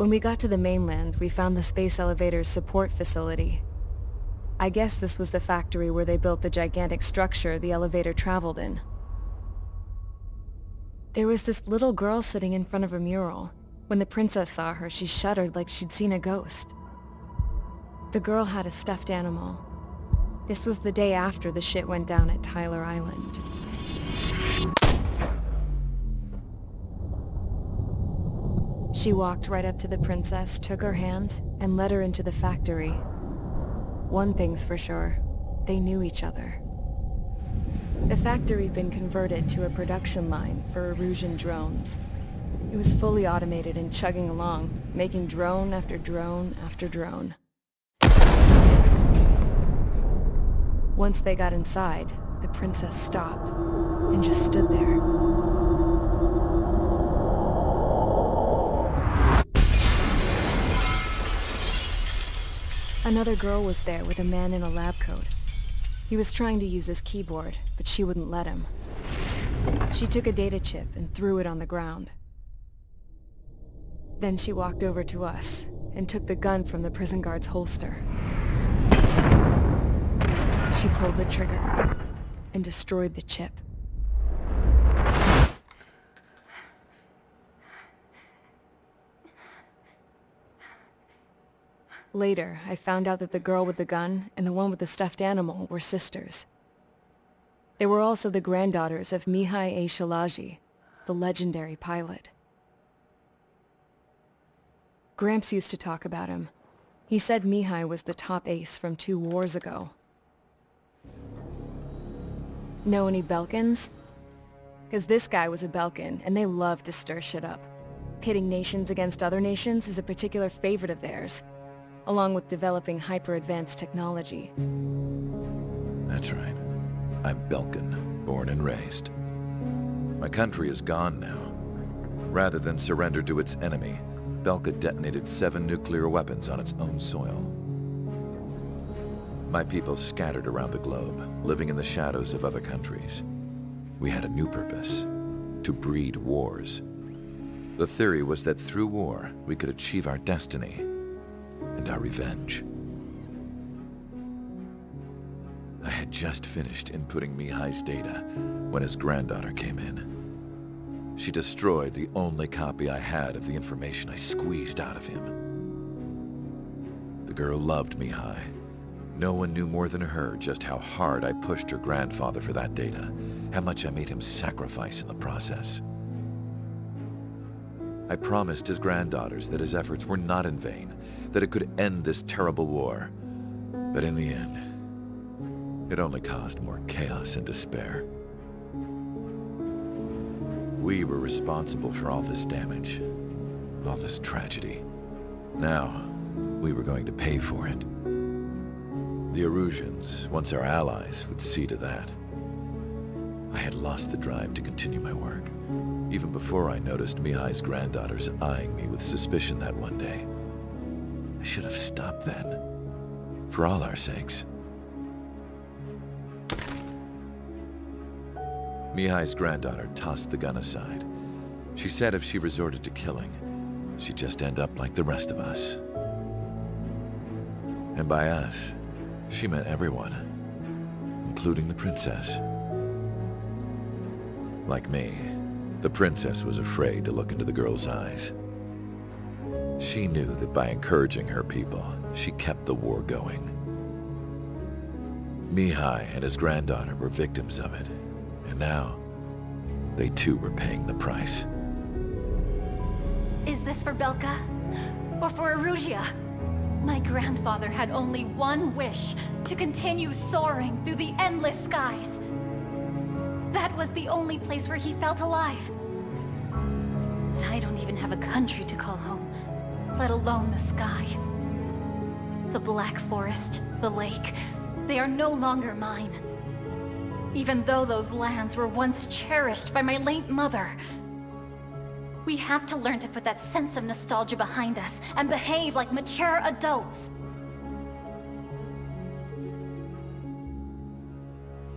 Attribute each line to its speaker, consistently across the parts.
Speaker 1: When we got to the mainland, we found the space elevator's support facility. I guess this was the factory where they built the gigantic structure the elevator traveled in. There was this little girl sitting in front of a mural. When the princess saw her, she shuddered like she'd seen a ghost. The girl had a stuffed animal. This was the day after the shit went down at Tyler Island. She walked right up to the princess, took her hand, and led her into the factory. One thing's for sure, they knew each other. The factory'd been converted to a production line for Erusian drones. It was fully automated and chugging along, making drone after drone after drone. Once they got inside, the princess stopped and just stood there. Another girl was there with a man in a lab coat. He was trying to use his keyboard, but she wouldn't let him. She took a data chip and threw it on the ground. Then she walked over to us and took the gun from the prison guard's holster. She pulled the trigger and destroyed the chip. Later, I found out that the girl with the gun and the one with the stuffed animal were sisters. They were also the granddaughters of Mihai A. Shalaji, the legendary pilot. Gramps used to talk about him. He said Mihai was the top ace from 2 wars ago. Know any Belkans? Because this guy was a Belkan, and they love to stir shit up. Pitting nations against other nations is a particular favorite of theirs, along with developing hyper-advanced technology.
Speaker 2: That's right. I'm Belkan, born and raised. My country is gone now. Rather than surrender to its enemy, Belka detonated 7 nuclear weapons on its own soil. My people scattered around the globe, living in the shadows of other countries. We had a new purpose: to breed wars. The theory was that through war, we could achieve our destiny and our revenge. I had just finished inputting Mihai's data when his granddaughter came in. She destroyed the only copy I had of the information I squeezed out of him. The girl loved Mihai. No one knew more than her just how hard I pushed her grandfather for that data, how much I made him sacrifice in the process. I promised his granddaughters that his efforts were not in vain, that it could end this terrible war. But in the end, it only caused more chaos and despair. We were responsible for all this damage, all this tragedy. Now, we were going to pay for it. The Erusians, once our allies, would see to that. I had lost the drive to continue my work, even before I noticed Mihai's granddaughters eyeing me with suspicion that one day. I should have stopped then, for all our sakes. Mihai's granddaughter tossed the gun aside. She said if she resorted to killing, she'd just end up like the rest of us. And by us, she meant everyone, including the princess. Like me, the princess was afraid to look into the girl's eyes. She knew that by encouraging her people, she kept the war going. Mihai and his granddaughter were victims of it, and now, they too were paying the price.
Speaker 3: Is this for Belka? Or for Erusia? My grandfather had only one wish: to continue soaring through the endless skies. That was the only place where he felt alive. But I don't even have a country to call home, let alone the sky. The Black Forest, the lake, they are no longer mine. Even though those lands were once cherished by my late mother. We have to learn to put that sense of nostalgia behind us and behave like mature adults.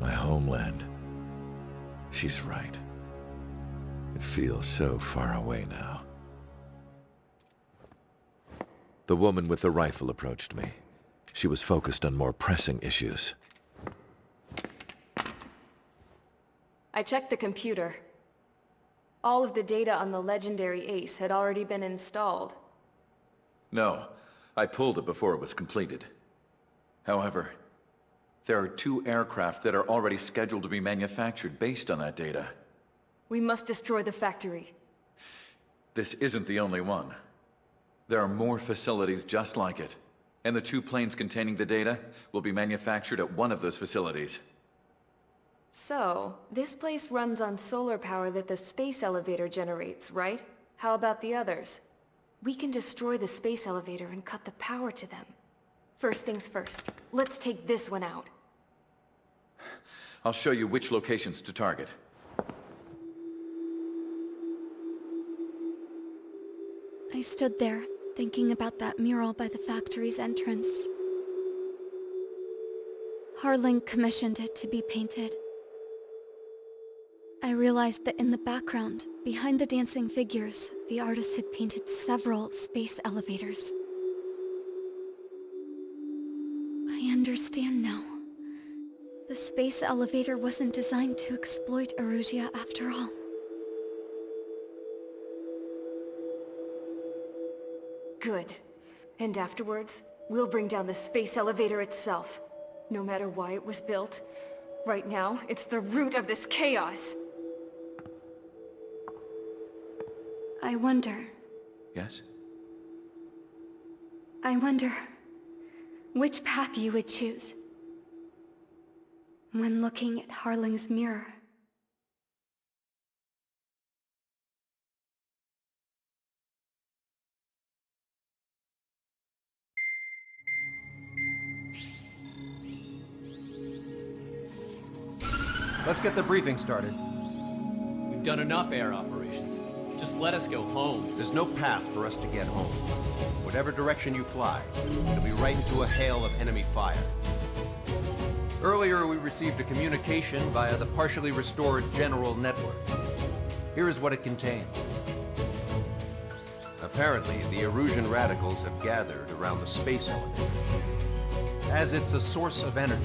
Speaker 2: My homeland. She's right. It feels so far away now. The woman with the rifle approached me. She was focused on more pressing issues.
Speaker 1: I checked the computer. All of the data on the legendary Ace had already been installed.
Speaker 4: No, I pulled it before it was completed. However, there are 2 aircraft that are already scheduled to be manufactured based on that data.
Speaker 1: We must destroy the factory.
Speaker 4: This isn't the only one. There are more facilities just like it, and the 2 planes containing the data will be manufactured at one of those facilities.
Speaker 1: So, this place runs on solar power that the space elevator generates, right? How about the others? We can destroy the space elevator and cut the power to them. First things first, let's take this one out.
Speaker 4: I'll show you which locations to target.
Speaker 5: I stood there, thinking about that mural by the factory's entrance. Harling commissioned it to be painted. I realized that in the background, behind the dancing figures, the artist had painted several space elevators. I understand now. The space elevator wasn't designed to exploit Erusia after all.
Speaker 1: Good. And afterwards, we'll bring down the space elevator itself. No matter why it was built. Right now, it's the root of this chaos.
Speaker 5: I wonder
Speaker 4: Yes?
Speaker 5: which path you would choose when looking at Harling's mirror.
Speaker 6: Let's get the briefing started.
Speaker 7: We've done enough air operations. Just let us go home.
Speaker 6: There's no path for us to get home. Whatever direction you fly, it'll be right into a hail of enemy fire. Earlier, we received a communication via the partially restored General Network. Here is what it contained. Apparently, the Erusian radicals have gathered around the space elevator, as it's a source of energy.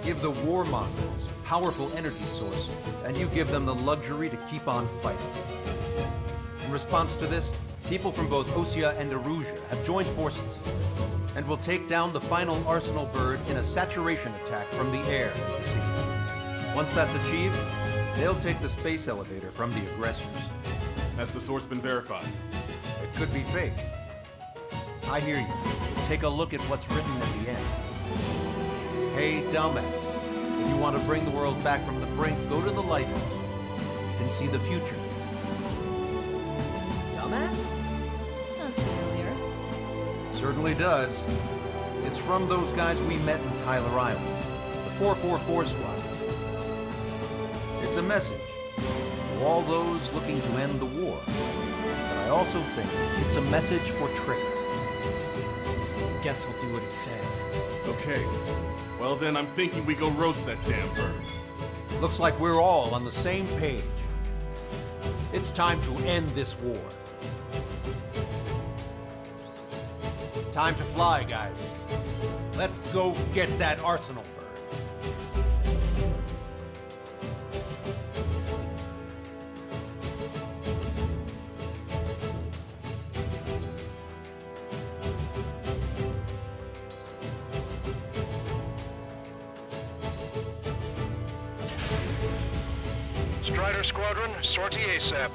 Speaker 6: Give the warmongers a powerful energy source, and you give them the luxury to keep on fighting. In response to this, people from both Osea and Erusia have joined forces, and will take down the final Arsenal bird in a saturation attack from the air to the sea. Once that's achieved, they'll take the space elevator from the aggressors.
Speaker 8: Has the source been verified?
Speaker 6: It could be fake. I hear you. Take a look at what's written at the end. Hey, dumbass. If you want to bring the world back from the brink, go to the lighthouse. You can see the future.
Speaker 3: Dumbass? Sounds familiar.
Speaker 6: It certainly does. It's from those guys we met in Tyler Island. The 444 Squad. It's a message to all those looking to end the war. But I also think it's a message for Trigger.
Speaker 7: Guess we'll do what it says.
Speaker 8: Okay. Well then, I'm thinking we go roast that damn bird.
Speaker 6: Looks like we're all on the same page. It's time to end this war. Time to fly, guys. Let's go get that Arsenal bird.
Speaker 9: Strider Squadron, sortie ASAP.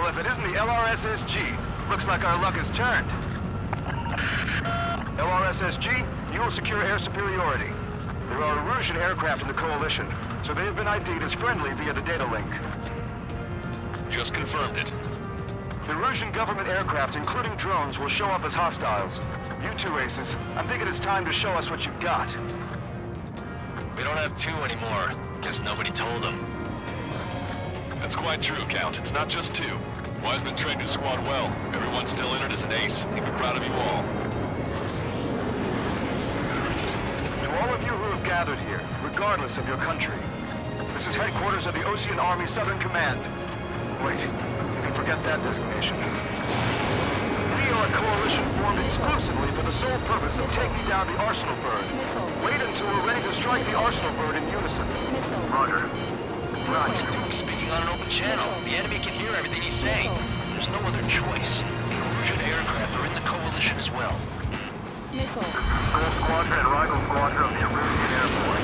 Speaker 9: Well, if it isn't the LRSSG, looks like our luck has turned. LRSSG, you will secure air superiority. There are Erusian aircraft in the Coalition, so they have been ID'd as friendly via the data link.
Speaker 10: Just confirmed it.
Speaker 9: The Erusian government aircraft, including drones, will show up as hostiles. You two aces, I'm thinking it's time to show us what you've got.
Speaker 10: We don't have two anymore. Guess nobody told them. That's quite true, Count. It's not just two. Wiseman trained his squad well. Everyone's still in it as an ace. He'd be proud of you all.
Speaker 9: To all of you who have gathered here, regardless of your country, this is headquarters of the Osean Army Southern Command. Wait, you can forget that designation. We are a coalition formed exclusively for the sole purpose of taking down the Arsenal Bird. Wait until we're ready to strike the Arsenal Bird in unison. Roger.
Speaker 10: What's he doing speaking on an open channel? The enemy can hear everything he's saying. There's no other choice. The Erusian aircraft are in the Coalition as well.
Speaker 9: Gold Squadron and Rival Squadron of the Erusian Air Force.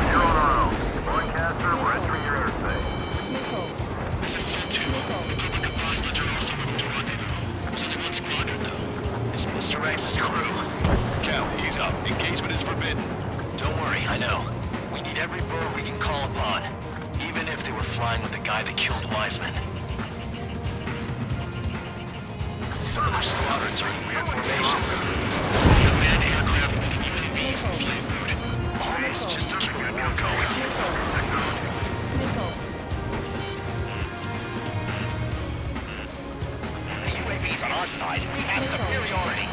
Speaker 9: You're on our own. Broadcaster, we're entering your airspace.
Speaker 10: This is Su-2. The public apostles are also moving to rendezvous. There's only one squadron, though. It's Mr. X' crew. Count, ease up. Engagement is forbidden. Don't worry, I know. We need every bird we can call upon. Even if they were flying with the guy that killed Wiseman. Some of their squadrons are in weird formations. Unmanned aircraft moving UAVs in flame mode. All this just to keep the war going. The UAVs on our side, we have superiority.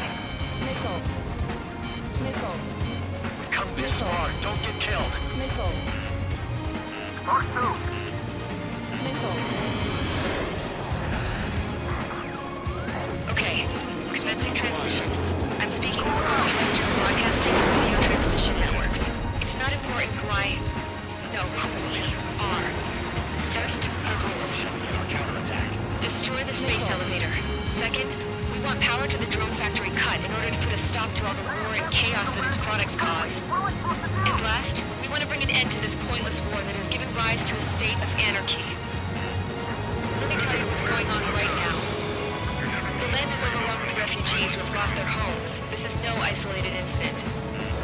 Speaker 10: We've come this far, don't get killed.
Speaker 9: Mark 2.
Speaker 11: Okay, commencing transmission. I'm speaking from terrestrial broadcasting and radio transmission networks. It's not important who I... No, we are. First, our goals. Destroy the space elevator. Second, we want power to the drone factory cut in order to put a stop to all the war and chaos that its products cause. And last, we want to bring an end to this pointless war that has given rise to a state of anarchy. Let me tell you what's going on right now. The land is overrun with refugees who have lost their homes. This is no isolated incident.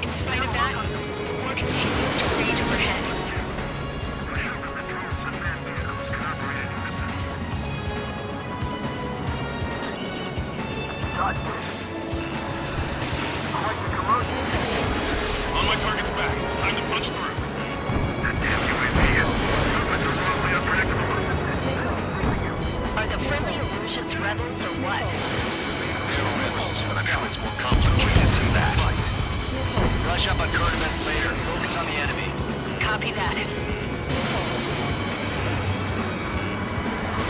Speaker 11: In spite of that, the war continues to rage overhead.
Speaker 8: On my target's back. Time to punch through.
Speaker 3: Are the friendly Erusians rebels or what?
Speaker 10: They're rebels, but I'm sure it's more complicated than that. Brush up on current events later. Focus on the enemy.
Speaker 3: Copy that.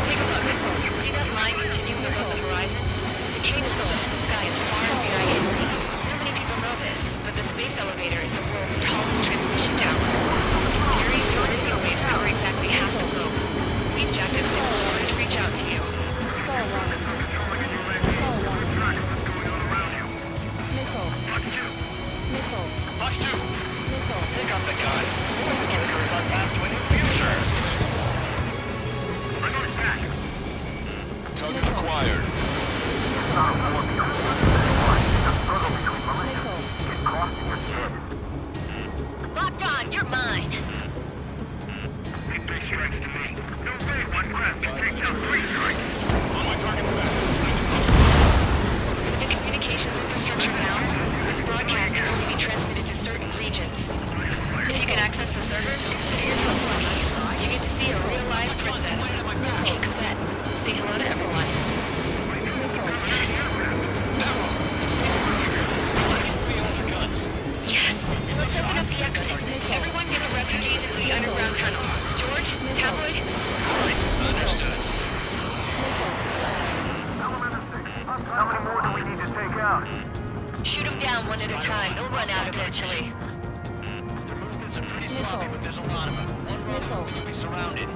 Speaker 11: Take a look. See that line continuing above the horizon? The cable goes up to the sky as far as the eye can see. Not many people know this, but the space elevator is the world's tallest transmission tower. Very few radio waves cover exactly half the globe. We've jacked it in order to reach out to you.
Speaker 10: Fox 2! Pick up the gun. The trackers are fast to a new future. Target acquired.
Speaker 3: Locked on, you're mine.
Speaker 9: Big strikes to me. No way, one craft can take down 3 strikes.
Speaker 8: On my target's back.
Speaker 11: With the communications infrastructure down, this broadcast can only be transmitted to certain regions. If you can access the server, consider yourself lucky. You get to see a real live princess. Hey, Cosette, say hello to everyone. Yes, let's open up the exit. Everyone get the refugees into the underground tunnel. George, Tabloid.
Speaker 10: Understood.
Speaker 9: How many more do we need to take out?
Speaker 3: Shoot them down one at a time. They'll run out eventually.
Speaker 10: Their movements are pretty sloppy, but there's a lot of them. One road and you'll be surrounded.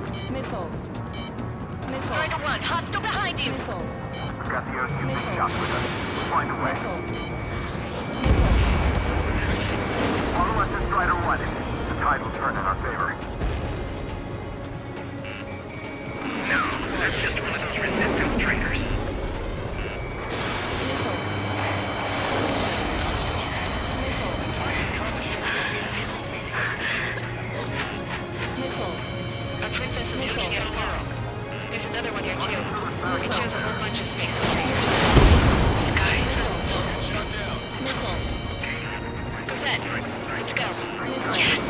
Speaker 3: Strider 1, hostile behind you.
Speaker 9: We've got the OCP shot with us. We'll find a way. Follow us to Strider 1. The tide will turn in our favor. No, that's just one of those resistance
Speaker 11: It shows a whole bunch of space elevators. Skies.
Speaker 10: Target shut down.
Speaker 11: Cosette, let's go. Yes!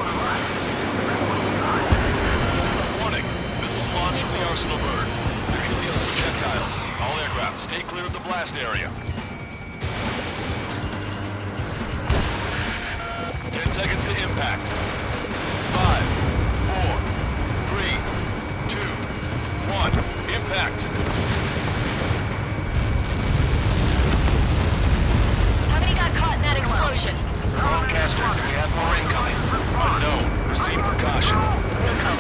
Speaker 10: Warning. Missiles launched from the Arsenal bird. They're Helios projectiles. All aircraft, stay clear of the blast area. 10 seconds to impact. 5, 4, 3, 2, 1. Impact.
Speaker 11: How many got caught in that explosion?
Speaker 9: Broadcaster, do we have more incoming?
Speaker 10: Unknown. Proceed with caution.
Speaker 11: Wilco.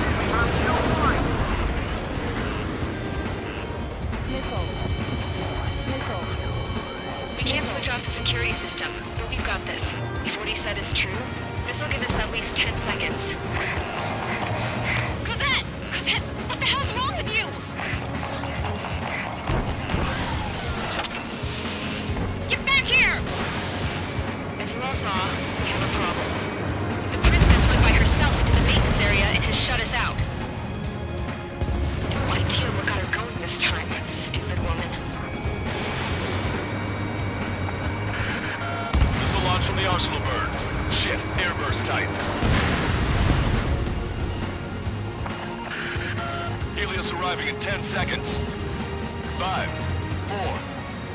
Speaker 11: We can't switch off the security system, but we've got this. If what he said is true, this will give us at least 10 seconds. Cosette! Cosette! What the hell's wrong with you? Get back here! As you all saw, we have a problem. The princess went by herself into the maintenance area and has shut us out. No idea what got her going this time. Stupid woman.
Speaker 10: Missile launch from the Arsenal bird. Shit, airburst type. Helios arriving in 10 seconds. 5, 4,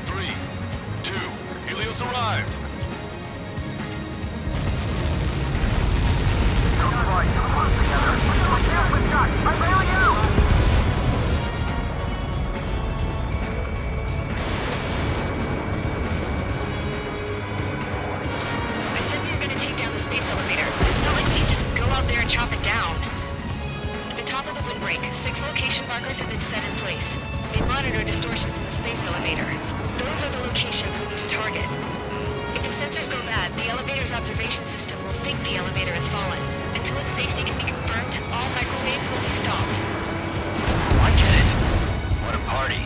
Speaker 10: 3, 2. Helios arrived.
Speaker 11: I said we were gonna take down the space elevator. It's not like we can just go out there and chop it down. At the top of the windbreak, 6 location markers have been set in place. They monitor distortions in the space elevator. Those are the locations we need to target. If the sensors go bad, the elevator's observation system will think the elevator has fallen. Until its safety can be confirmed, all microwaves will be stopped.
Speaker 9: I get it. What a party.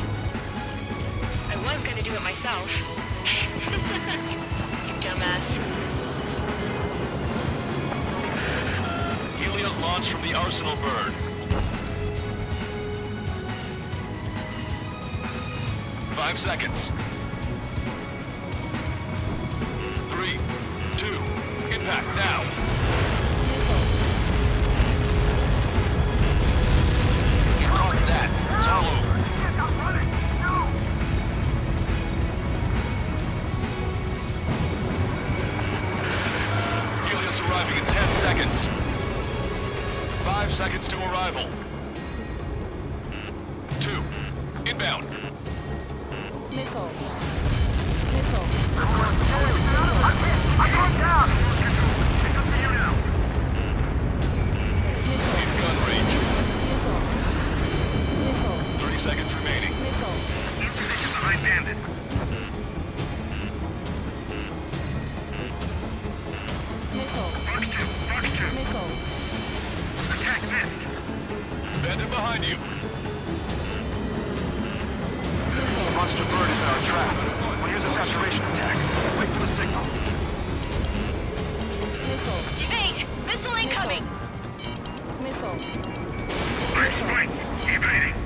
Speaker 11: I was gonna do it myself. You dumbass.
Speaker 10: Helios launched from the Arsenal bird. 5 seconds. 3, 2, impact now.
Speaker 9: You caught that. It's all over.
Speaker 10: Helios arriving in 10 seconds. 5 seconds to arrival. 2, inbound. In gun range. 30 seconds remaining.
Speaker 9: Behind bandit. Attack missed.
Speaker 10: Bandit behind you.
Speaker 9: Monster bird is in our trap. We'll use a saturation attack. Wait for the signal.
Speaker 11: Evade! Missile incoming!
Speaker 9: Strike. Evading.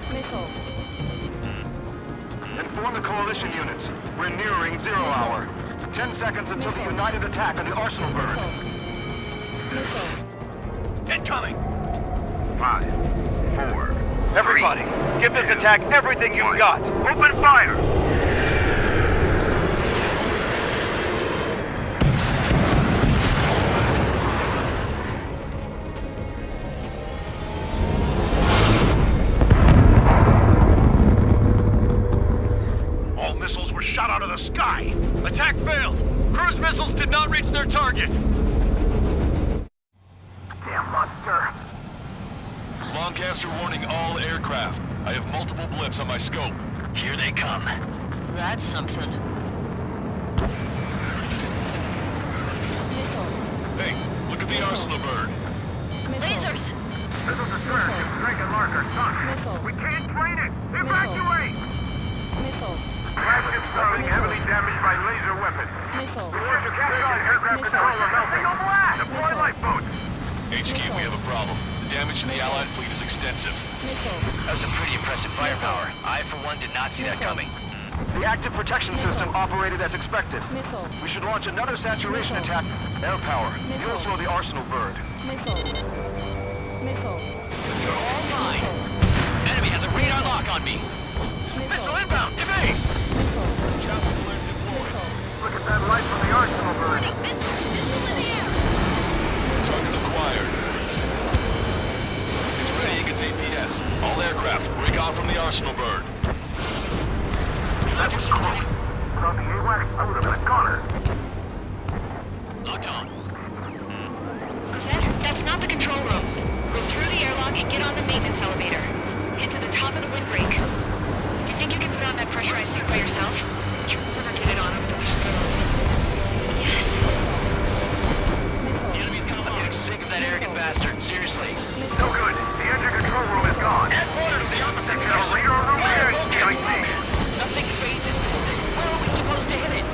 Speaker 9: Inform the coalition units. We're nearing 0 hour. 10 seconds until the united attack on the Arsenal bird. Incoming! 5, 4, everybody, give this attack everything you've got. Open fire! All missiles were shot out of the sky. Attack failed. Cruise missiles did not reach their target. Damn monster.
Speaker 10: Lancaster warning all aircraft. I have multiple blips on my scope.
Speaker 9: Here they come.
Speaker 11: That's something.
Speaker 10: Hey, look at the Arsenal bird.
Speaker 11: Lasers!
Speaker 9: This is a turret. Dragon marker. Sunk. We can't train it. Evacuate! Flagship starting heavily damaged by laser weapons. Report to capture aircraft controller melting. Deploy lifeboats.
Speaker 10: HQ, we have a problem. Damage to the Allied fleet is extensive.
Speaker 9: That was some pretty impressive firepower. I, for one, did not see that coming. The active protection system operated as expected. We should launch another saturation attack. Air power. You also know the Arsenal bird.
Speaker 7: You're all mine. Enemy has a radar lock on me.
Speaker 9: Missile inbound! Evade!
Speaker 10: Chopper flame deployed.
Speaker 9: Look at that light from the Arsenal bird.
Speaker 10: Target acquired. It's ready against APS. All aircraft, rig on from the Arsenal bird.
Speaker 9: That was close. Without the AWACS, I would have been a goner.
Speaker 7: Locked on.
Speaker 11: That's not the control room. Go through the airlock and get on the maintenance elevator. Head to the top of the windbreak. Do you think you can put on that pressurized suit by yourself? You'll never get it on with those screws. Yes.
Speaker 7: The enemy's coming.
Speaker 9: I'm getting sick of that arrogant bastard. Seriously. No good. The engine control room is gone. Add water to the opposite channel. Radar room there.
Speaker 7: Nothing phases this thing. Where are we supposed to hit it?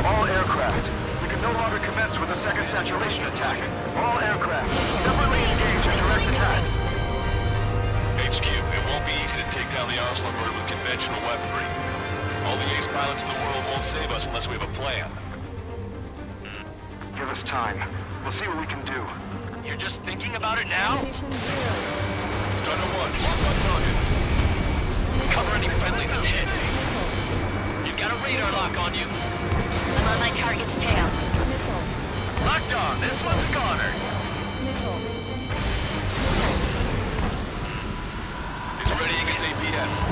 Speaker 9: All aircraft. We can no longer commence with a second saturation attack. All aircraft. Separately engage in direct attack.
Speaker 10: HQ, it won't be easy to take down the Arsenal bird with conventional weaponry. All the ace pilots in the world won't save us unless we have a plan.
Speaker 9: Give us time. We'll see what we can do.
Speaker 7: You're just thinking about it now?
Speaker 10: Starter 1, lock on target.
Speaker 7: Cover any friendlies that's hit. You've got a radar lock on you.
Speaker 11: I'm on my target's tail.
Speaker 7: Locked on. This one's a goner.
Speaker 10: It's ready against APS.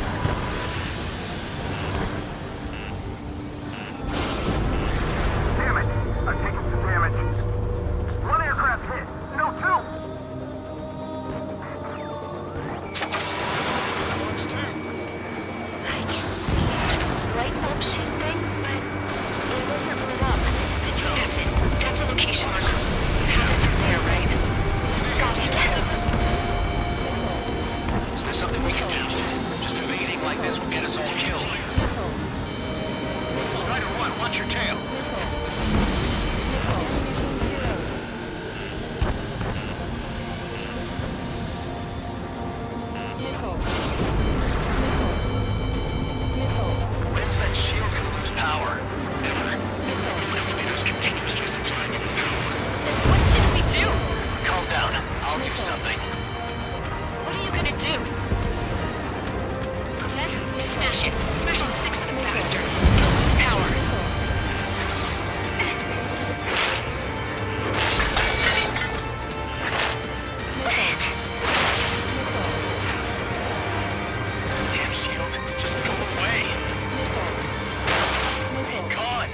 Speaker 9: Damn it! I've taken some damage. One aircraft hit. No, two!
Speaker 10: Fox 2.
Speaker 5: I can see a light bulb shaped thing, but it isn't lit up.
Speaker 11: That's a location marker. Have it from there, right?
Speaker 5: Got it.
Speaker 7: Is there something we can do? Just evading like this will get us all killed. Strider 1, watch your tail. When's that shield gonna lose power? Never. Elevators continuously supplying it with power.
Speaker 11: What should we do?
Speaker 7: Calm down. I'll do something.
Speaker 11: What are you gonna do? Smash it. Smash all 6 of them faster. You'll lose power.
Speaker 7: Damn shield. Just go away. Be gone.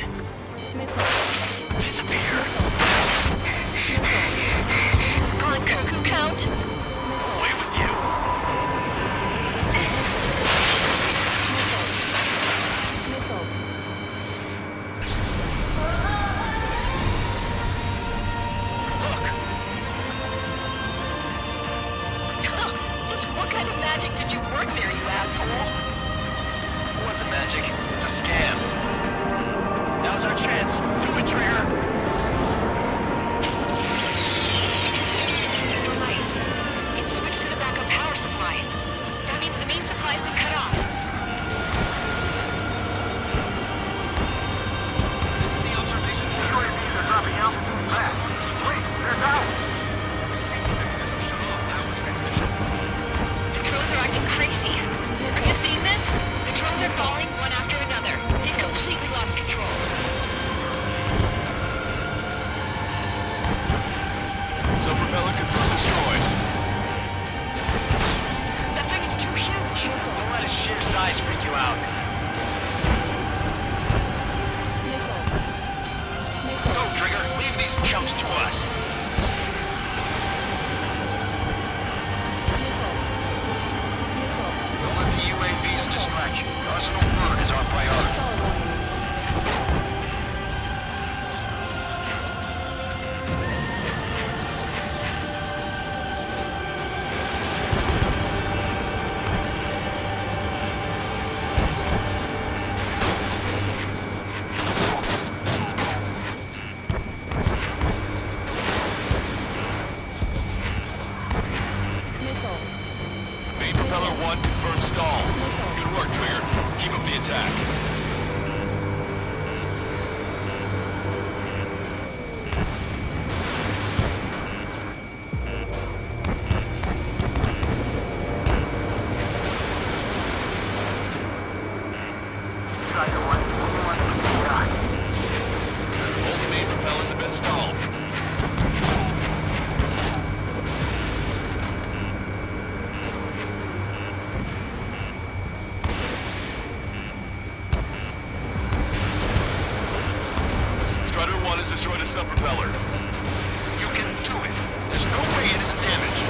Speaker 7: Disappear.
Speaker 11: On cuckoo count.
Speaker 7: Away with you.
Speaker 11: Just what kind of magic did you work there, you asshole?
Speaker 7: It wasn't magic. It's a scam. Now's our chance. Do it, Trigger.
Speaker 11: The lights. It's switched to the backup power supply. That means the main supply's been cut off.
Speaker 7: This is the observation center.
Speaker 9: UAVs are dropping altitude fast. Wait, they're down!
Speaker 11: The drones are acting crazy. Have you seen this? The drones are falling one after another. They've completely lost control.
Speaker 10: Self-propeller control destroyed.
Speaker 11: That thing is too huge.
Speaker 7: Don't let its sheer size freak you out. Go, Trigger. Leave these chumps to us. Don't let the UAVs distract you. Arsenal bird is our priority.
Speaker 10: has destroyed a sub-propeller. You can do it. There's no way it isn't damaged.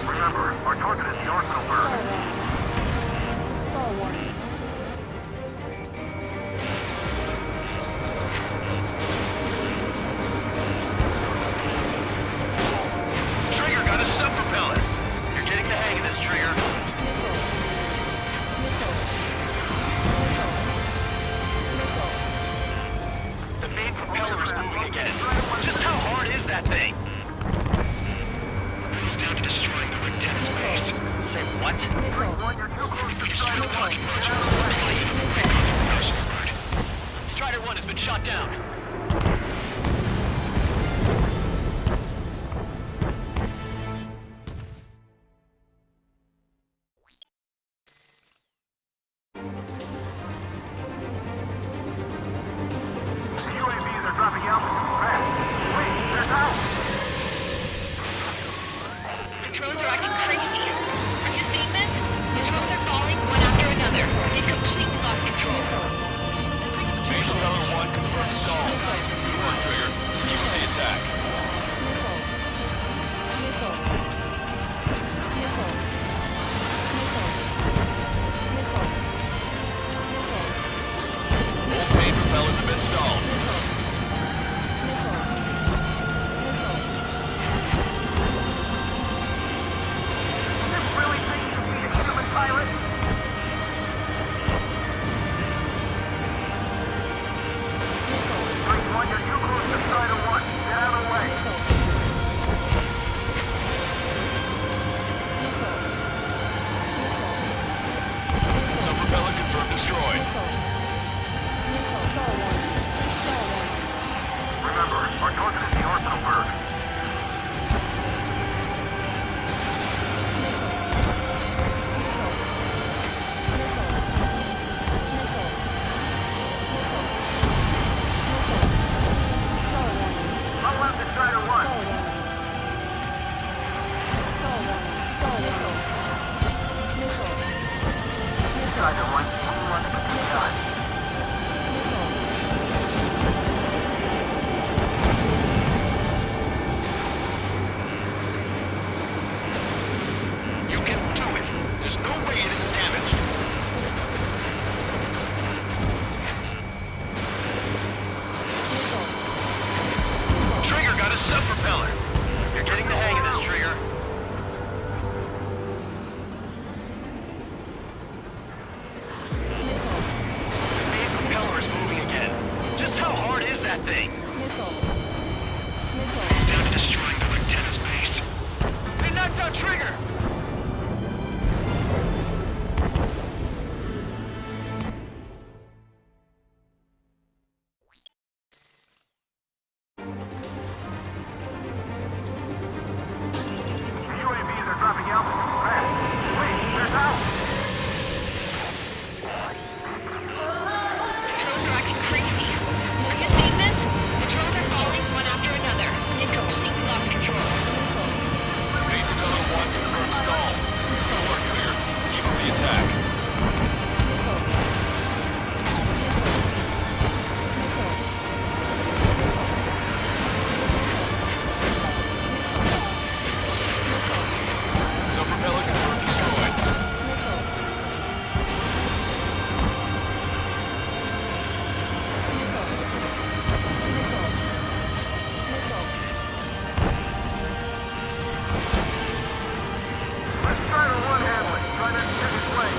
Speaker 9: Remember, our target is the Arsenal bird.
Speaker 10: Trigger got a sub-propeller. You're getting the hang of this, Trigger. The main propeller is moving again. Just how hard is that thing? It's down to destroying the Rectennis base. Say what? Destroy the talking modules. Strider 1 has been shot down.
Speaker 9: UAVs are dropping altitude fast. Wait, they're down!
Speaker 11: The drones are acting crazy. Are you seeing this? The drones are falling one after another. They've completely lost control.
Speaker 10: Main propeller 1 confirmed stall. Good work, Trigger. Keep up the attack. Both main propellers have been stalled.
Speaker 9: This really thinks to be a human pilot? Strike 1, you're too close to Strider 1. Get out of the way.
Speaker 10: Sub-propeller confirmed destroyed.
Speaker 9: Remember, our target is the Arsenal bird. I'll left to Strider 1. Strider 1, only one that can be done.
Speaker 10: You can do it. There's no way it isn't damaged. Trigger got a sub-propeller. You're getting the hang of this, Trigger. The main propeller is moving again. Just how hard is that thing? It's down to destroying the Rectennis base. They knocked out Trigger!
Speaker 9: UAVs are dropping altitude fast. Wait, they're down!
Speaker 11: The drones are acting crazy. Are you seeing this? The drones are falling one after another. They've completely lost control.
Speaker 10: Main propeller 1 confirmed stall. Good work, Trigger. Keep up the attack. Sub-propeller confirmed destroyed.
Speaker 9: Let Strider 1 handle it. Try not to get his way.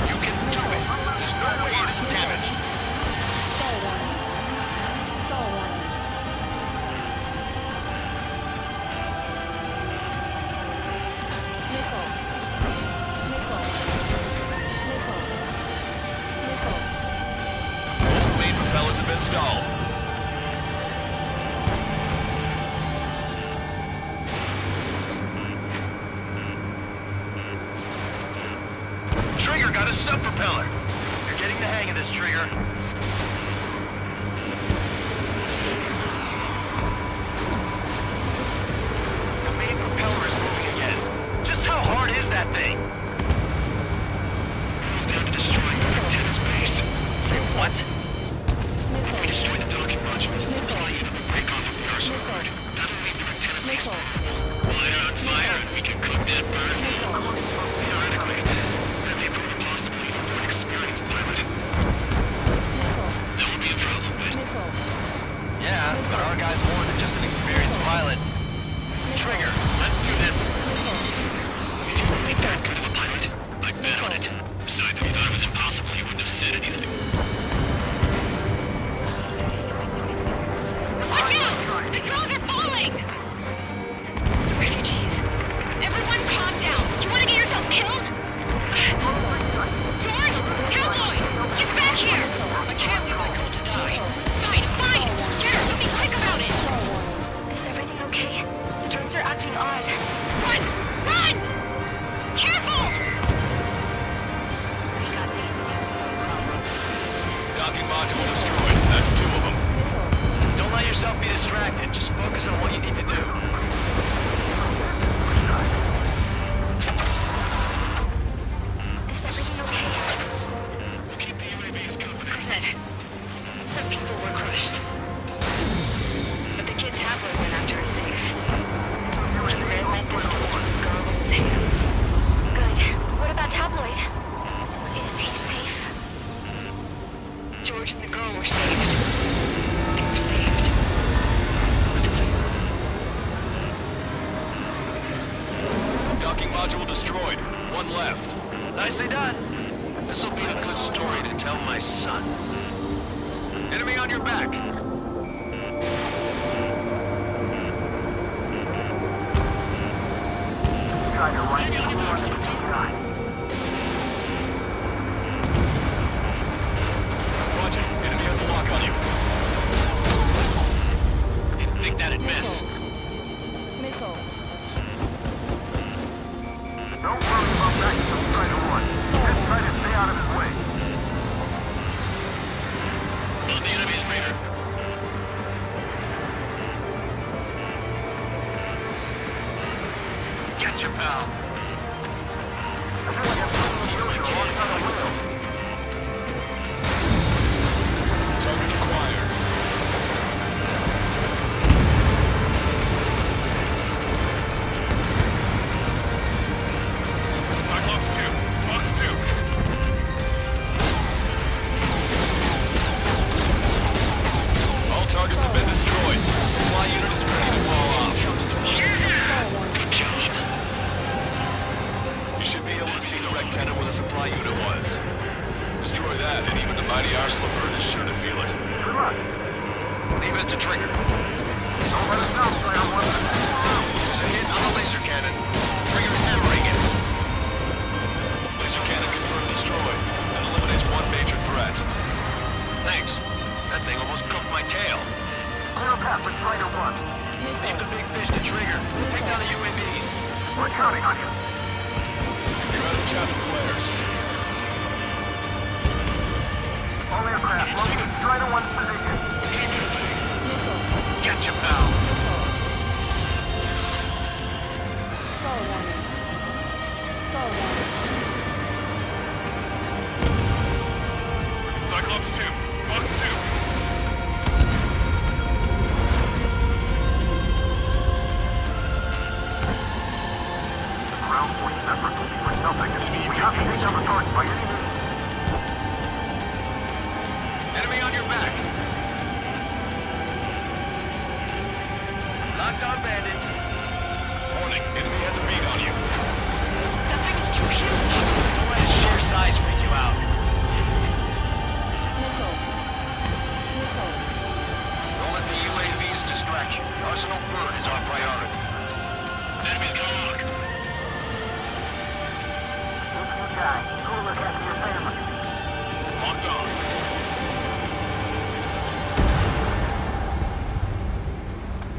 Speaker 10: You can do it. There's no way it isn't damaged. Both main propellers have been stalled.
Speaker 7: this, Trigger. The main propeller is moving again. Just how hard is that thing?
Speaker 10: It's down to destroying the antenna's base.
Speaker 7: Say what?
Speaker 10: If we destroy the docking modules, the supply unit will break off from the arsenal road. That'll leave the antenna base. Light it on fire and we can cook that bird. Theoretically, that may prove a possibility for an experienced pilot. That would be a problem, but...
Speaker 7: Yeah, but our guy's more than just an experienced pilot. Trigger, let's do this.
Speaker 10: If you really that good of a pilot, I'd bet on it. Besides, if you thought it was impossible, you wouldn't have said anything.
Speaker 11: Watch out! The drones are falling! The refugees. Everyone calm down. You want to get yourself killed? George! Tabloid! Get back here! I can't leave my girl to die. Fine, fine! Jenner, you'll be quick about it!
Speaker 5: Is everything okay? The drones are acting odd.
Speaker 11: Run! Run! Careful!
Speaker 10: Docking module destroyed. That's 2 of them.
Speaker 7: Don't let yourself be distracted. Just focus on what you need to do.
Speaker 5: Is everything okay?
Speaker 10: We'll keep the UAVs company.
Speaker 11: I said, some people were crushed. But the kid Tabloid went after a safe. He ran that distance with the girl in his hands.
Speaker 5: Good. What about Tabloid? Is he safe?
Speaker 11: George and the girl were saved. They were saved.
Speaker 10: Docking module destroyed. 1 left.
Speaker 7: Nicely done. This'll be a good story to tell my son. Enemy on your back.
Speaker 10: Roger. Enemy has a lock on you.
Speaker 7: Didn't think that'd miss.
Speaker 9: Don't worry about that, you'll try to run. Just try to stay out of his way.
Speaker 10: On the enemy's radar.
Speaker 7: Get your pal.
Speaker 10: Target acquired. Cyclops 2. Fox 2. All targets have been destroyed. Supply unit is ready to fall off. Good job. You should be able to see the rectangle where the supply unit was. Destroy that, and even the mighty arsenal bird is sure to feel it.
Speaker 9: Good luck.
Speaker 7: Leave it to Trigger.
Speaker 9: Don't let us down, Strider 1.
Speaker 7: There's a hit on the laser cannon. Trigger's hammering it.
Speaker 10: Laser cannon confirmed destroyed. That eliminates 1 major threat.
Speaker 7: Thanks. That thing almost cooked my tail.
Speaker 9: Clear a path for Strider 1.
Speaker 7: Leave the big fish to Trigger. Take down the UAVs.
Speaker 9: We're counting on you.
Speaker 10: You're out of chaff and flares.
Speaker 9: All aircraft, locate Strider 1's position.
Speaker 7: Get your pal.
Speaker 10: Cyclops 2. Fox 2.
Speaker 9: Ground force effort will be for something. We have to take down the target by any means.
Speaker 7: Enemy on your back. Locked on bandit.
Speaker 10: Warning, enemy has a beat on you.
Speaker 11: That thing is too huge.
Speaker 7: Don't let its sheer size freak you out. Don't let the UAVs distract you. Arsenal Bird is our priority.
Speaker 10: Enemy's got a lock.
Speaker 9: If you die, who will look after your family?
Speaker 10: Locked on.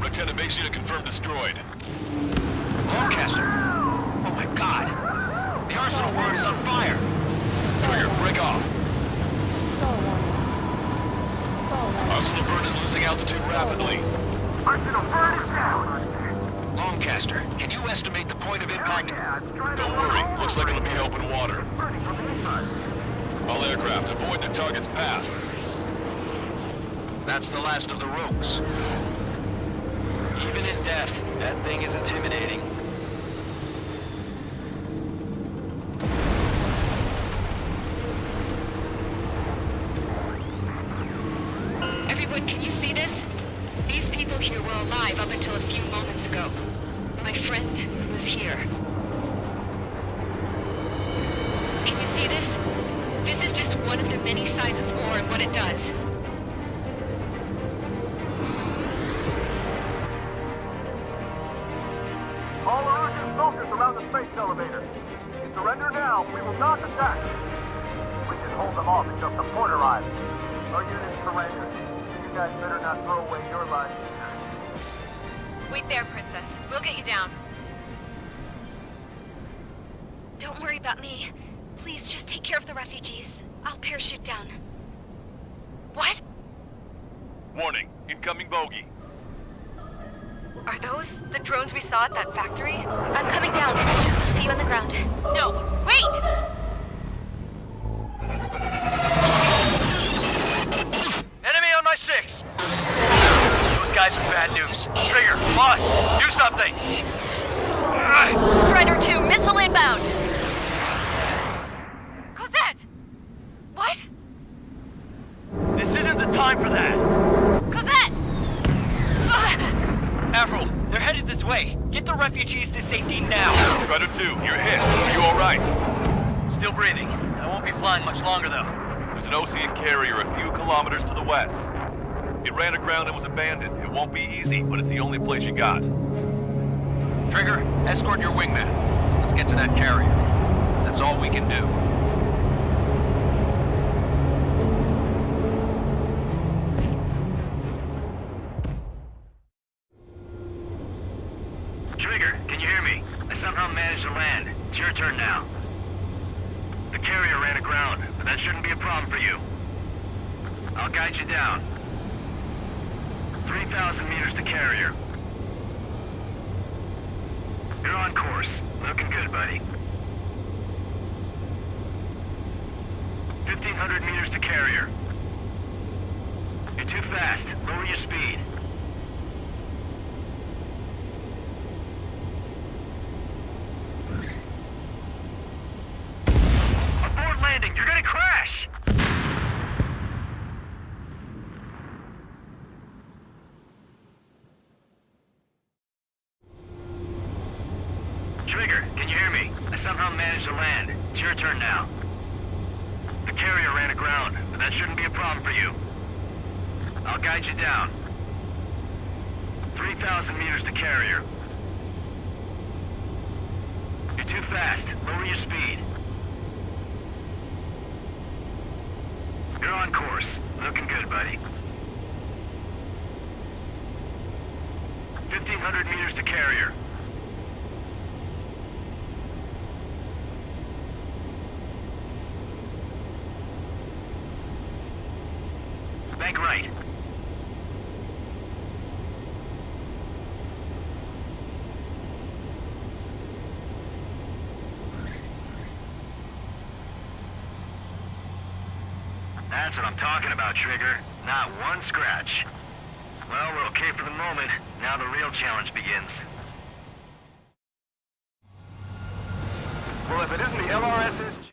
Speaker 10: Rectangle base unit confirmed destroyed.
Speaker 7: Lancaster. Oh my god. The Arsenal Bird is on fire.
Speaker 10: Trigger, break off. Arsenal Bird is losing altitude rapidly.
Speaker 9: Arsenal Bird is down.
Speaker 10: Lancaster, can you estimate the point of impact? Don't worry, looks like it'll be open water. All aircraft, avoid the target's path.
Speaker 7: That's the last of the rogues. Even in death, that thing is intimidating.
Speaker 11: Everyone, can you see this? These people here were alive up until a few moments ago. My friend was here. Can you see this? This is just one of the many sides of war and what it does.
Speaker 9: All Erusian soldiers around the space elevator. You surrender now, we will not attack. We can hold them off until support arrives. Our units surrender. You guys better not throw away your lives.
Speaker 11: Wait there, Princess. We'll get you down. Don't worry about me. Please, just take care of the refugees. I'll parachute down. What?
Speaker 10: Warning, incoming bogey.
Speaker 11: Are those the drones we saw at that factory? I'm coming down. I'll see you on the ground. No, wait!
Speaker 7: Enemy on my 6! Those guys are bad news. Trigger, boss, do something!
Speaker 11: Strider 2, missile inbound! Cosette! What?
Speaker 7: This isn't the time for that!
Speaker 11: Cosette!
Speaker 7: Avril, they're headed this way. Get the refugees to safety now.
Speaker 10: Strider 2, you're hit. Are you alright?
Speaker 7: Still breathing. I won't be flying much longer, though.
Speaker 10: There's an Osean carrier a few kilometers to the west. It ran aground and was abandoned. It won't be easy, but it's the only place you got.
Speaker 6: Trigger, escort your wingman. Let's get to that carrier. That's all we can do.
Speaker 9: Trigger, can you hear me? I somehow managed to land. It's your turn now. The carrier ran aground, but that shouldn't be a problem for you. I'll guide you down. 3,000 meters to carrier. You're on course. Looking good, buddy. 1,500 meters to carrier. You're too fast. Lower your speed. Abort landing! You're gonna crash! Trigger, can you hear me? I somehow managed to land. It's your turn now. The carrier ran aground, but that shouldn't be a problem for you. I'll guide you down. 3,000 meters to carrier. You're too fast. Lower your speed. You're on course. Looking good, buddy. 1,500 meters to carrier. Bank right. That's what I'm talking about, Trigger. Not one scratch. Well, we're okay for the moment. Now the real challenge begins. Well, if it isn't the LRS's